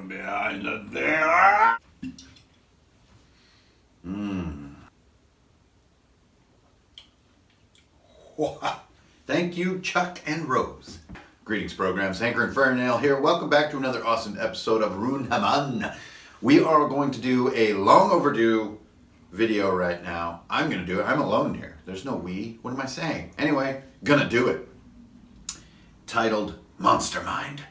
from behind the there. Thank you, Chuck and Rose. Greetings, programs. Hanker and Fernail here. Welcome back to another awesome episode of Runehammer. We are going to do a long overdue video right now. I'm going to do it. I'm alone here. There's no we. What am I saying? Anyway, gonna do it. Titled Monster Mind.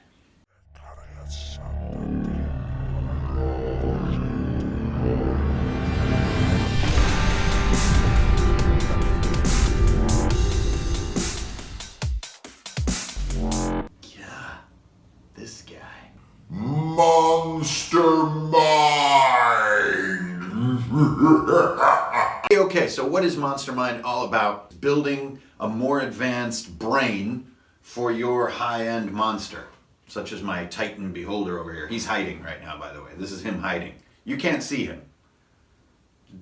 This guy. Monster Mind. Okay, so what is Monster Mind all about? Building a more advanced brain for your high-end monster, such as my Titan Beholder over here. He's hiding right now, by the way. This is him hiding. You can't see him.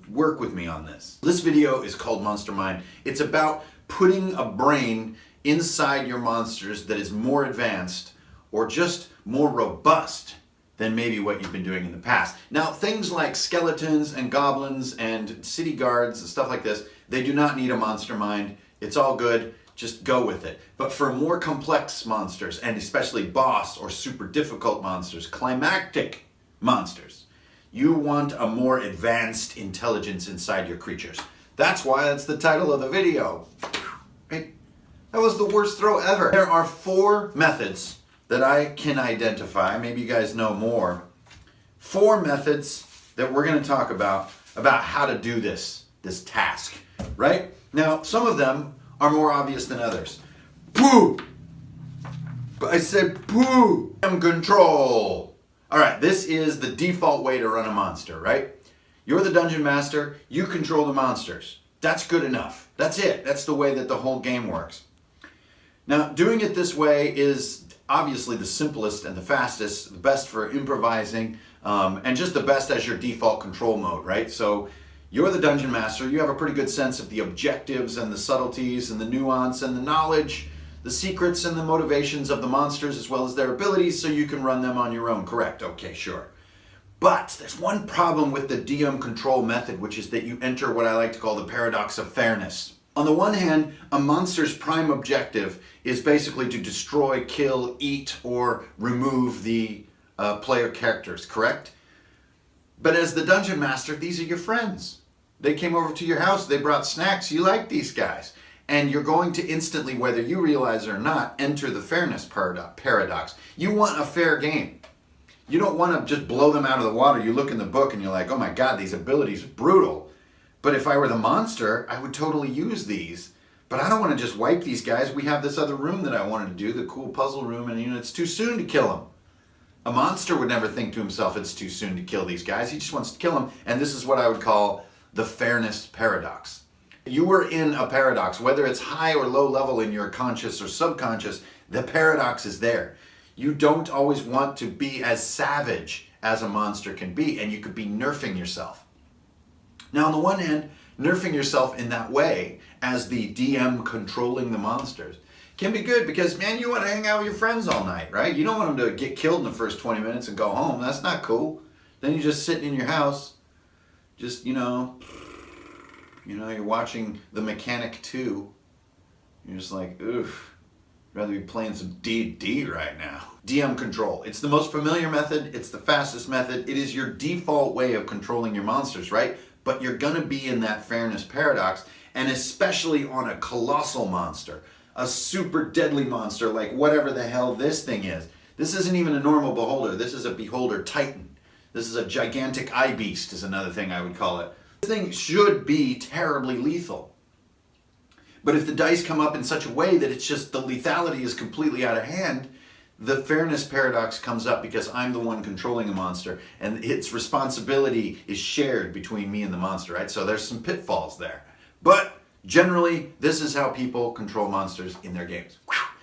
Work with me on this. This video is called Monster Mind. It's about putting a brain inside your monsters that is more advanced or just more robust than maybe what you've been doing in the past. Now, things like skeletons and goblins and city guards and stuff like this, they do not need a monster mind. It's all good. Just go with it. But for more complex monsters, and especially boss or super difficult monsters, climactic monsters, you want a more advanced intelligence inside your creatures. That's why that's the title of the video. Right? That was the worst throw ever. There are 4 methods that I can identify. Maybe you guys know more. 4 methods that we're going to talk about how to do this task, right? Now, some of them are more obvious than others. Poo! I said poo! Control. All right, this is the default way to run a monster, right? You're the dungeon master, you control the monsters. That's good enough. That's it. That's the way that the whole game works. Now, doing it this way is obviously the simplest and the fastest, the best for improvising, and just the best as your default control mode, right? So you're the dungeon master, you have a pretty good sense of the objectives and the subtleties and the nuance and the knowledge, the secrets and the motivations of the monsters as well as their abilities, so you can run them on your own, correct? Okay, sure. But there's one problem with the DM control method, which is that you enter what I like to call the paradox of fairness. On the one hand, a monster's prime objective is basically to destroy, kill, eat, or remove the player characters, correct? But as the dungeon master, these are your friends. They came over to your house, they brought snacks, you like these guys. And you're going to instantly, whether you realize it or not, enter the fairness paradox. You want a fair game. You don't want to just blow them out of the water. You look in the book and you're like, oh my God, these abilities are brutal. But if I were the monster, I would totally use these. But I don't want to just wipe these guys. We have this other room that I wanted to do, the cool puzzle room, and it's too soon to kill them. A monster would never think to himself it's too soon to kill these guys. He just wants to kill them. And this is what I would call the fairness paradox. You are in a paradox, whether it's high or low level in your conscious or subconscious, the paradox is there. You don't always want to be as savage as a monster can be, and you could be nerfing yourself. Now, on the one hand, nerfing yourself in that way, as the DM controlling the monsters, can be good because, man, you want to hang out with your friends all night, right? You don't want them to get killed in the first 20 minutes and go home. That's not cool. Then you're just sitting in your house, just, you're watching The Mechanic 2. You're just like, oof, I'd rather be playing some D&D right now. DM control. It's the most familiar method. It's the fastest method. It is your default way of controlling your monsters, right? But you're going to be in that fairness paradox, and especially on a colossal monster, a super deadly monster like whatever the hell this thing is. This isn't even a normal beholder. This is a beholder titan. This is a gigantic eye beast is another thing I would call it. This thing should be terribly lethal. But if the dice come up in such a way that it's just the lethality is completely out of hand, the fairness paradox comes up because I'm the one controlling the monster and its responsibility is shared between me and the monster, right? So there's some pitfalls there. But generally, this is how people control monsters in their games.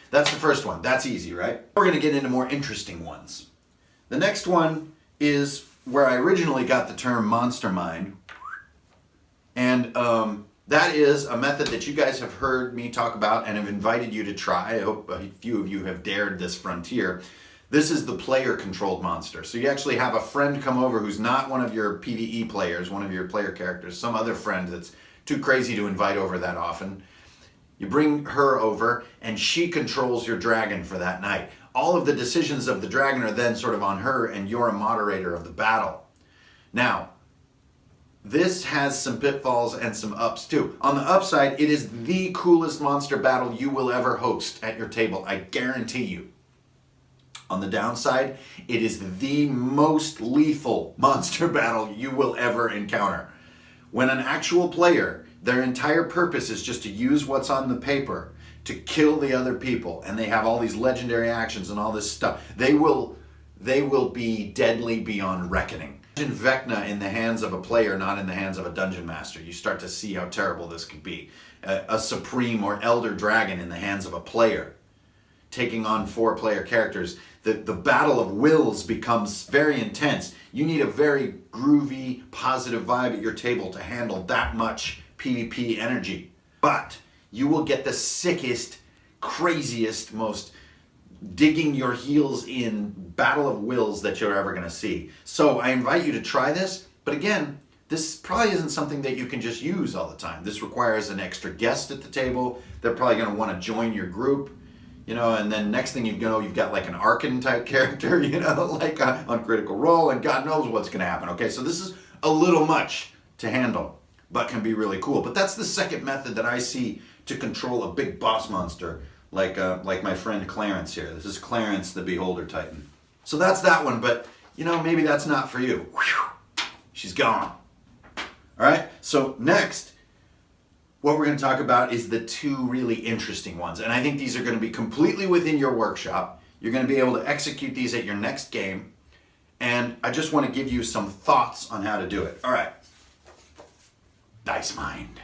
That's the first one. That's easy, right? We're going to get into more interesting ones. The next one is where I originally got the term monster mind. And that is a method that you guys have heard me talk about and have invited you to try. I hope a few of you have dared this frontier. This is the player-controlled monster. So you actually have a friend come over who's not one of your PvE players, one of your player characters, some other friend that's too crazy to invite over that often. You bring her over, and she controls your dragon for that night. All of the decisions of the dragon are then sort of on her, and you're a moderator of the battle. Now, this has some pitfalls and some ups too. On the upside, it is the coolest monster battle you will ever host at your table. I guarantee you. On the downside, it is the most lethal monster battle you will ever encounter. When an actual player, their entire purpose is just to use what's on the paper to kill the other people, and they have all these legendary actions and all this stuff, they will be deadly beyond reckoning. Imagine Vecna in the hands of a player, not in the hands of a dungeon master. You start to see how terrible this could be. A supreme or elder dragon in the hands of a player, taking on 4 player characters. The battle of wills becomes very intense. You need a very groovy, positive vibe at your table to handle that much PvP energy. But you will get the sickest, craziest, most digging your heels in battle of wills that you're ever going to see. So I invite you to try this. But again, this probably isn't something that you can just use all the time. This requires an extra guest at the table. They're probably going to want to join your group. You know, and then next thing you know, you've got like an Arkan type character, you know, like on Critical Role, and God knows what's going to happen. Okay, so this is a little much to handle, but can be really cool. But that's the second method that I see to control a big boss monster, like my friend Clarence here. This is Clarence, the Beholder Titan. So that's that one, but you know, maybe that's not for you. Whew, she's gone. All right, so next, what we're going to talk about is the 2 really interesting ones. And I think these are going to be completely within your workshop. You're going to be able to execute these at your next game. And I just want to give you some thoughts on how to do it. All right. Dice Mind.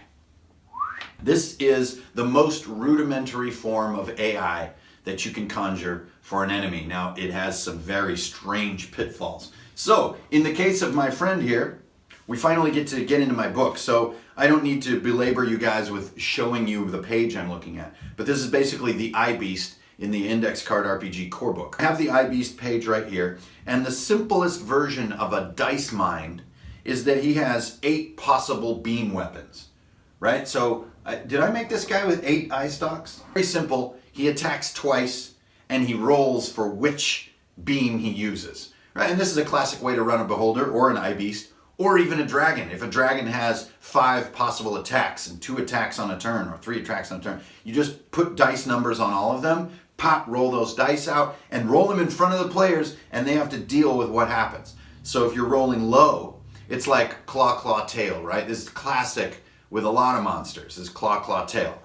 This is the most rudimentary form of AI that you can conjure for an enemy. Now, it has some very strange pitfalls. So, in the case of my friend here, we finally get into my book, so I don't need to belabor you guys with showing you the page I'm looking at. But this is basically the iBeast in the Index Card RPG core book. I have the iBeast page right here, and the simplest version of a dice mind is that he has 8 possible beam weapons, right? So, did I make this guy with 8 eye stalks? Very simple. He attacks twice, and he rolls for which beam he uses, right? And this is a classic way to run a Beholder or an iBeast, or even a dragon. If a dragon has 5 possible attacks and 2 attacks on a turn or 3 attacks on a turn, you just put dice numbers on all of them, pop, roll those dice out, and roll them in front of the players, and they have to deal with what happens. So if you're rolling low, it's like claw, claw, tail, right? This is classic with a lot of monsters, is claw, claw, tail.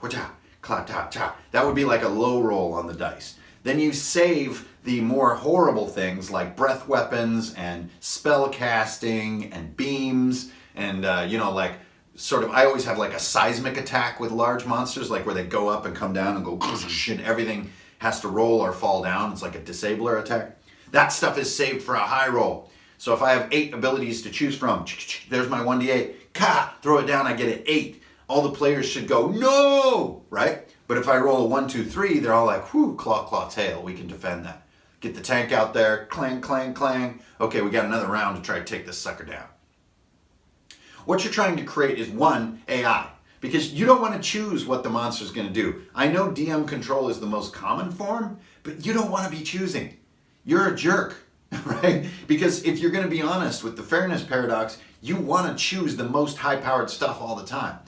Claw, ta, cha. That would be like a low roll on the dice. Then you save the more horrible things like breath weapons and spell casting and beams and, like sort of, I always have like a seismic attack with large monsters, like where they go up and come down and go and everything has to roll or fall down. It's like a disabler attack. That stuff is saved for a high roll. So if I have 8 abilities to choose from, there's my 1d8, throw it down, I get an 8. All the players should go, no, right? But if I roll a 1, 2, 3, they're all like, whew, claw, claw, tail, we can defend that. Get the tank out there, clang, clang, clang. Okay, we got another round to try to take this sucker down. What you're trying to create is one, AI. Because you don't want to choose what the monster's going to do. I know DM control is the most common form, but you don't want to be choosing. You're a jerk, right? Because if you're going to be honest with the fairness paradox, you want to choose the most high-powered stuff all the time.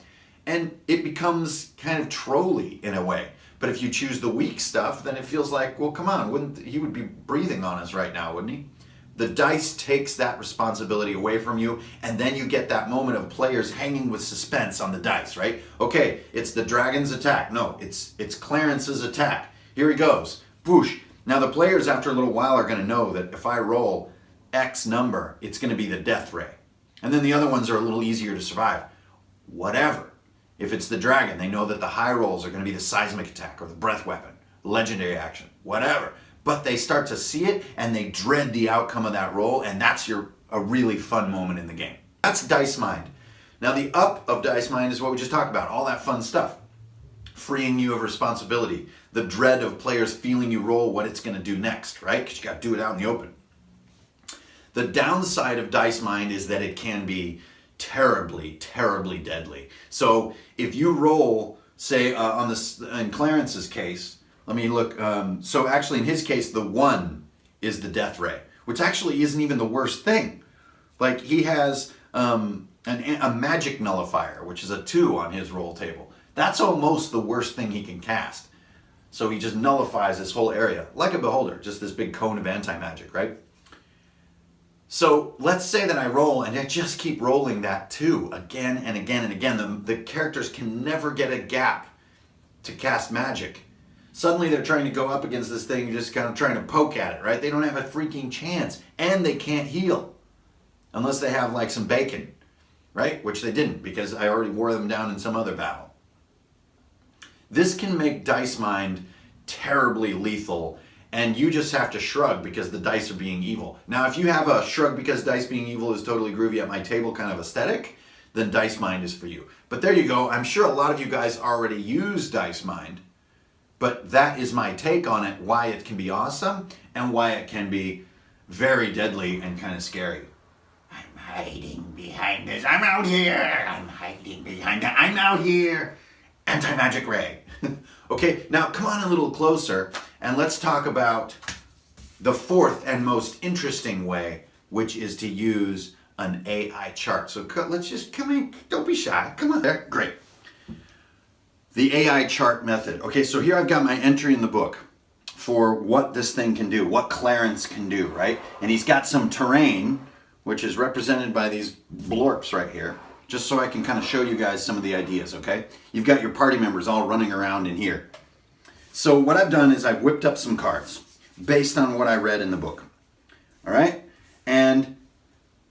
And it becomes kind of trolly in a way. But if you choose the weak stuff, then it feels like, well, come on, he would be breathing on us right now, wouldn't he? The dice takes that responsibility away from you, and then you get that moment of players hanging with suspense on the dice, right? Okay, it's the dragon's attack. No, it's Clarence's attack. Here he goes. Boosh. Now the players, after a little while, are going to know that if I roll X number, it's going to be the death ray. And then the other ones are a little easier to survive. Whatever. If it's the dragon, they know that the high rolls are going to be the seismic attack or the breath weapon, legendary action, whatever. But they start to see it and they dread the outcome of that roll, and that's a really fun moment in the game. That's Dice Mind. Now the up of Dice Mind is what we just talked about, all that fun stuff. freeing you of responsibility, the dread of players feeling you roll what it's going to do next, right? Because you got to do it out in the open. The downside of Dice Mind is that it can be terribly, terribly deadly. So if you roll, say in Clarence's case, let me look. So actually in his case, the 1 is the death ray, which actually isn't even the worst thing. Like he has a magic nullifier, which is a 2 on his roll table. That's almost the worst thing he can cast. So he just nullifies this whole area, like a beholder, just this big cone of anti-magic, right? So let's say that I roll and I just keep rolling that 2 again and again and again. The characters can never get a gap to cast magic. Suddenly they're trying to go up against this thing, just kind of trying to poke at it, right? They don't have a freaking chance, and they can't heal unless they have like some bacon, right? Which they didn't, because I already wore them down in some other battle. This can make Dice Mind terribly lethal, and you just have to shrug because the dice are being evil. Now, if you have a shrug because dice being evil is totally groovy at my table kind of aesthetic, then Dice Mind is for you. But there you go. I'm sure a lot of you guys already use Dice Mind, but that is my take on it, why it can be awesome and why it can be very deadly and kind of scary. I'm hiding behind this. I'm out here. I'm hiding behind that. I'm out here. Anti-magic ray. Okay, now come on a little closer and let's talk about the 4th and most interesting way, which is to use an AI chart. So let's just, come in, don't be shy. Come on there. Great. The AI chart method. Okay, so here I've got my entry in the book for what this thing can do, what Clarence can do, right? And he's got some terrain, which is represented by these blorps right here, just so I can kind of show you guys some of the ideas, okay? You've got your party members all running around in here. So what I've done is I've whipped up some cards based on what I read in the book, all right? And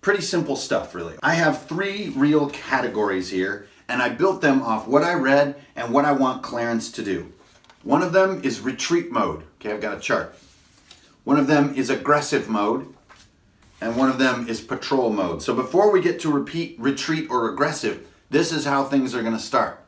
pretty simple stuff, really. I have 3 real categories here, and I built them off what I read and what I want Clarence to do. One of them is retreat mode. Okay, I've got a chart. One of them is aggressive mode, and one of them is patrol mode. So before we get to retreat or aggressive, this is how things are going to start.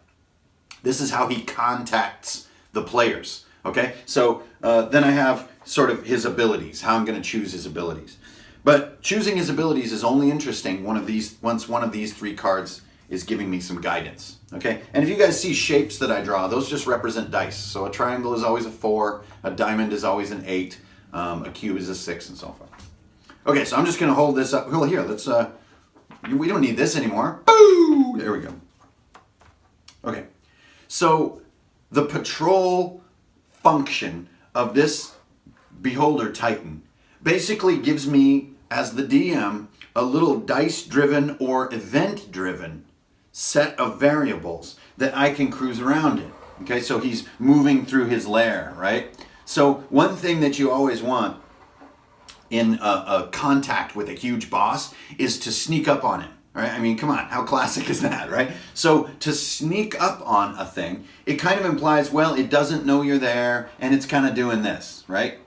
This is how he contacts the players. Okay, so then I have sort of his abilities, how I'm going to choose his abilities. But choosing his abilities is only interesting once one of these 3 cards is giving me some guidance. Okay, and if you guys see shapes that I draw, those just represent dice. So a triangle is always a 4, a diamond is always an 8, a cube is a 6, and so forth. Okay, so I'm just going to hold this up. Well, here, let's, we don't need this anymore. Boo! There we go. Okay, so the patrol function of this Beholder Titan basically gives me, as the DM, a little dice-driven or event-driven set of variables that I can cruise around in. Okay, so he's moving through his lair, right? So one thing that you always want in a contact with a huge boss is to sneak up on him, right? I mean, come on, how classic is that, right? So to sneak up on a thing, it kind of implies, well, it doesn't know you're there, and it's kind of doing this, right?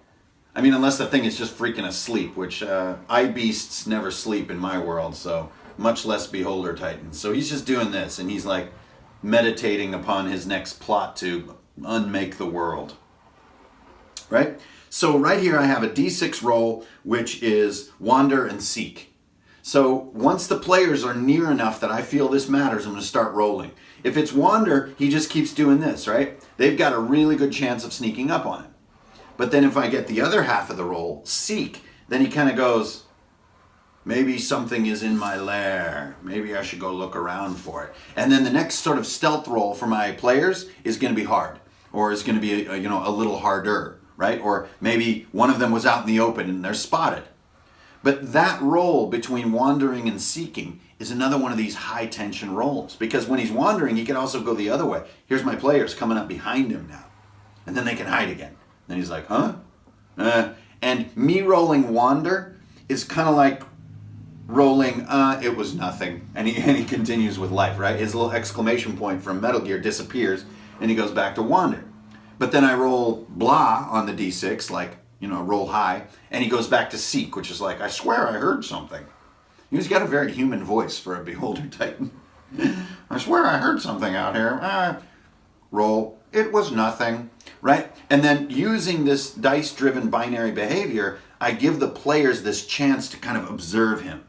I mean, unless the thing is just freaking asleep, which eye beasts never sleep in my world, so much less Beholder Titans. So he's just doing this, and he's like meditating upon his next plot to unmake the world, right? So right here I have a D6 roll, which is Wander and Seek. So once the players are near enough that I feel this matters, I'm going to start rolling. If it's Wander, he just keeps doing this, right? They've got a really good chance of sneaking up on him. But then if I get the other half of the roll, Seek, then he kind of goes, maybe something is in my lair. Maybe I should go look around for it. And then the next sort of stealth roll for my players is going to be hard, or is going to be a little harder. Right? Or maybe one of them was out in the open and they're spotted. But that roll between wandering and seeking is another one of these high tension rolls, because when he's wandering, he can also go the other way. Here's my players coming up behind him now. And then they can hide again. Then he's like, huh? And me rolling wander is kind of like rolling, it was nothing. And he continues with life, right? His little exclamation point from Metal Gear disappears and he goes back to wander. But then I roll blah on the D6, like, roll high, and he goes back to seek, which is like, I swear I heard something. He's got a very human voice for a Beholder Titan. I swear I heard something out here. roll, it was nothing, right? And then using this dice-driven binary behavior, I give the players this chance to kind of observe him,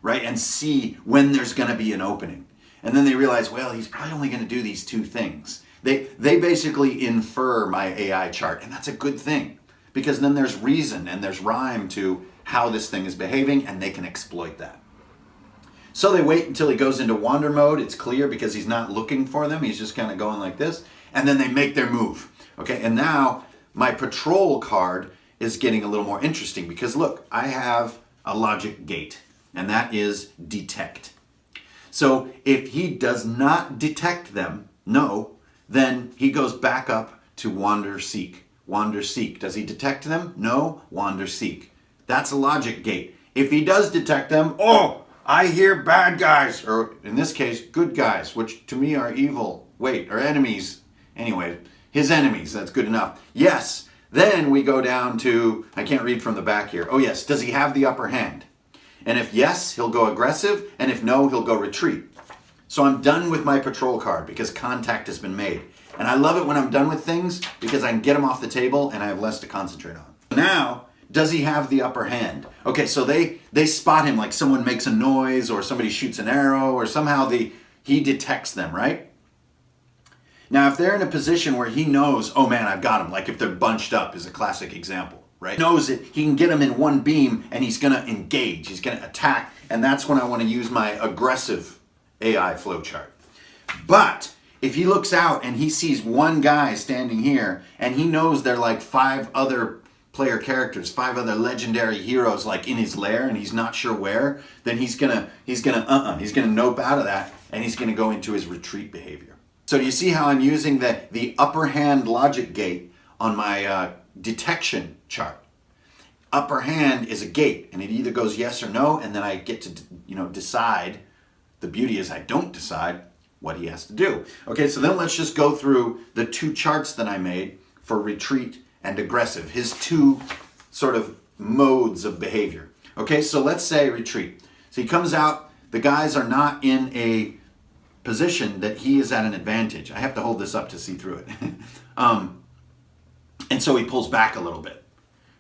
right? And see when there's going to be an opening. And then they realize, well, he's probably only going to do these two things. They basically infer my AI chart, and that's a good thing, because then there's reason and there's rhyme to how this thing is behaving, and they can exploit that. So they wait until he goes into wander mode. It's clear because he's not looking for them. He's just kind of going like this. And then they make their move. Okay, and now my patrol card is getting a little more interesting because look, I have a logic gate, and that is detect. So if he does not detect them, no, then he goes back up to wander seek. Wander seek. Does he detect them? No, wander seek. That's a logic gate. If he does detect them, oh, I hear bad guys, or in this case, good guys, which to me are evil. Wait, or enemies. Anyway, his enemies, that's good enough. Yes, then we go down to, I can't read from the back here. Oh yes, does he have the upper hand? And if yes, he'll go aggressive, and if no, he'll go retreat. So I'm done with my patrol card because contact has been made. And I love it when I'm done with things because I can get them off the table and I have less to concentrate on. Now, does he have the upper hand? Okay, so they spot him like someone makes a noise or somebody shoots an arrow or somehow he detects them, right? Now, if they're in a position where he knows, oh man, I've got him, like if they're bunched up is a classic example, right? He knows that he can get them in one beam and he's gonna engage, he's gonna attack, and that's when I wanna use my aggressive AI flowchart. But if he looks out and he sees one guy standing here and he knows there are like 5 other player characters, 5 other legendary heroes like in his lair and he's not sure where, then he's gonna nope out of that and he's gonna go into his retreat behavior. So do you see how I'm using the upper hand logic gate on my detection chart? Upper hand is a gate and it either goes yes or no, and then I get to decide. The beauty is I don't decide what he has to do. Okay, so then let's just go through the 2 charts that I made for retreat and aggressive, his 2 sort of modes of behavior. Okay, so let's say retreat. So he comes out, the guys are not in a position that he is at an advantage. I have to hold this up to see through it. And so he pulls back a little bit,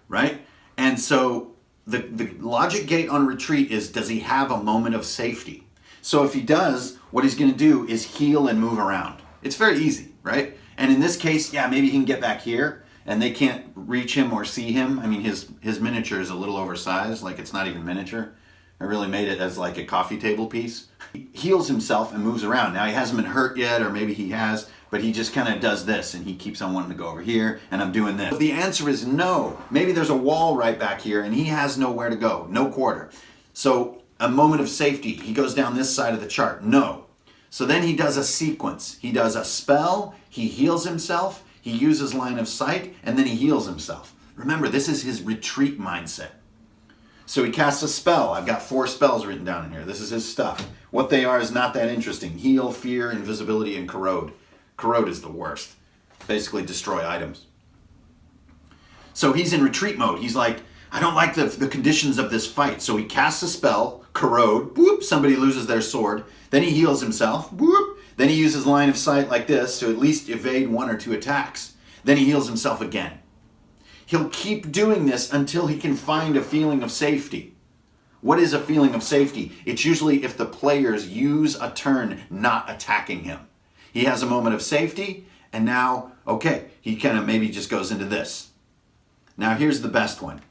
right? And so the logic gate on retreat is, does he have a moment of safety? So if he does, what he's going to do is heal and move around. It's very easy, right? And in this case, yeah, maybe he can get back here and they can't reach him or see him. I mean, his miniature is a little oversized, like it's not even miniature. I really made it as like a coffee table piece. He heals himself and moves around. Now he hasn't been hurt yet, or maybe he has, but he just kind of does this and he keeps on wanting to go over here and I'm doing this. The answer is no. Maybe there's a wall right back here and he has nowhere to go, no quarter. So a moment of safety, he goes down this side of the chart, no. So then he does a sequence. He does a spell, he heals himself, he uses line of sight, and then he heals himself. Remember, this is his retreat mindset. So he casts a spell. I've got 4 spells written down in here. This is his stuff. What they are is not that interesting. Heal, fear, invisibility, and corrode. Corrode is the worst. Basically destroy items. So he's in retreat mode. He's like, I don't like the conditions of this fight. So he casts a spell, corrode, whoop, somebody loses their sword. Then he heals himself, whoop. Then he uses line of sight like this to at least evade 1 or 2 attacks. Then he heals himself again. He'll keep doing this until he can find a feeling of safety. What is a feeling of safety? It's usually if the players use a turn not attacking him. He has a moment of safety, and now, okay, he kind of maybe just goes into this. Now here's the best one.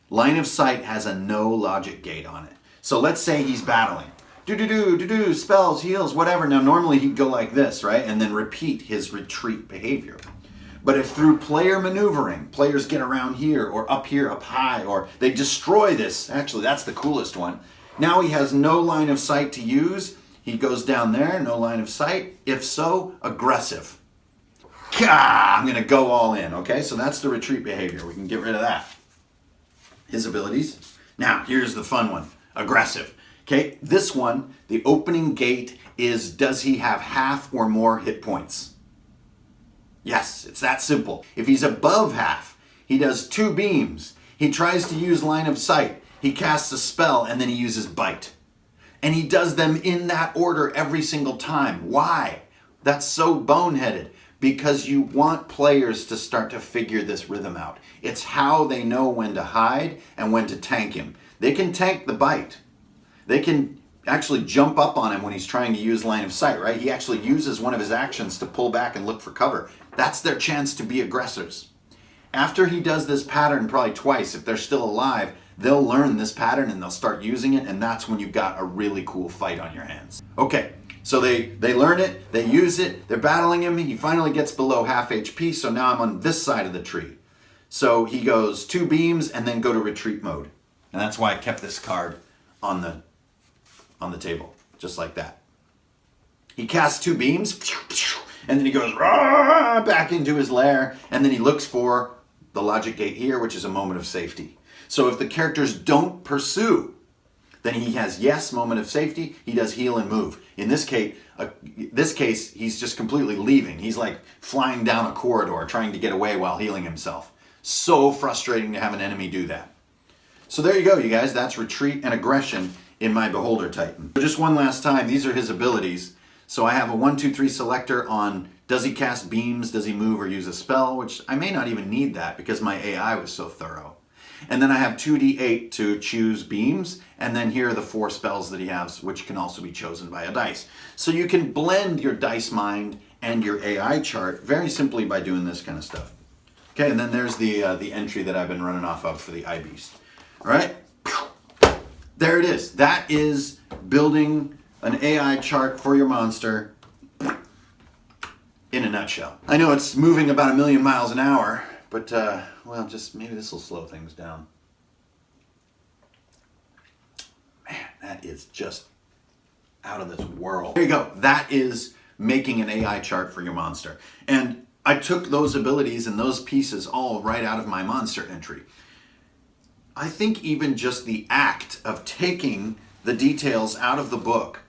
Line of sight has a no logic gate on it. So let's say he's battling. Do, spells, heals, whatever. Now normally he'd go like this, right? And then repeat his retreat behavior. But if through player maneuvering, players get around here or up high, or they destroy this, actually that's the coolest one. Now he has no line of sight to use. He goes down there, no line of sight. If so, aggressive. I'm gonna go all in, okay? So that's the retreat behavior. We can get rid of that. His abilities. Now, here's the fun one, aggressive. Okay, this one, the opening gate is, does he have half or more hit points? Yes, it's that simple. If he's above half, he does 2 beams. He tries to use line of sight. He casts a spell and then he uses bite. And he does them in that order every single time. Why? That's so boneheaded. because you want players to start to figure this rhythm out. It's how they know when to hide and when to tank him. They can tank the bite. They can actually jump up on him when he's trying to use line of sight, right? He actually uses one of his actions to pull back and look for cover. That's their chance to be aggressors. After he does this pattern probably twice, if they're still alive, they'll learn this pattern and they'll start using it, and that's when you've got a really cool fight on your hands. Okay, so they learn it, they use it, they're battling him, he finally gets below half HP, so now I'm on this side of the tree. So he goes 2 beams and then go to retreat mode. And that's why I kept this card on the table, just like that. He casts 2 beams, and then he goes back into his lair, and then he looks for the logic gate here, which is a moment of safety. So if the characters don't pursue, then he has yes, moment of safety, he does heal and move. In this case, he's just completely leaving. He's like flying down a corridor trying to get away while healing himself. So frustrating to have an enemy do that. So there you go, you guys. That's retreat and aggression in my Beholder Titan. Just one last time, these are his abilities. So I have a 1, 2, 3 selector on does he cast beams, does he move or use a spell, which I may not even need that because my AI was so thorough. And then I have 2d8 to choose beams, and then here are the 4 spells that he has, which can also be chosen by a dice. So you can blend your dice mind and your AI chart very simply by doing this kind of stuff. Okay, and then there's the entry that I've been running off of for the iBeast. All right, there it is. That is building an AI chart for your monster in a nutshell. I know it's moving about 1,000,000 miles an hour, but well, just maybe this will slow things down. Man, that is just out of this world. There you go. That is making an AI chart for your monster. And I took those abilities and those pieces all right out of my monster entry. I think even just the act of taking the details out of the book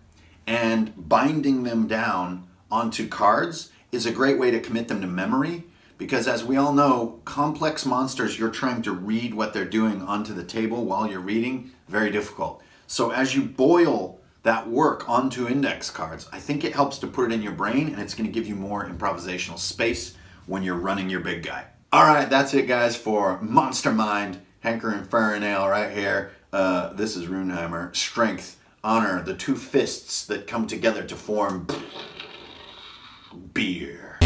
and binding them down onto cards is a great way to commit them to memory, because as we all know, complex monsters, you're trying to read what they're doing onto the table while you're reading, very difficult. So as you boil that work onto index cards, I think it helps to put it in your brain, and it's going to give you more improvisational space when you're running your big guy. All right, that's it, guys, for Monster Mind. Hanker and Farinale right here. This is Runehammer. Strength, honor, the 2 fists that come together to form beer.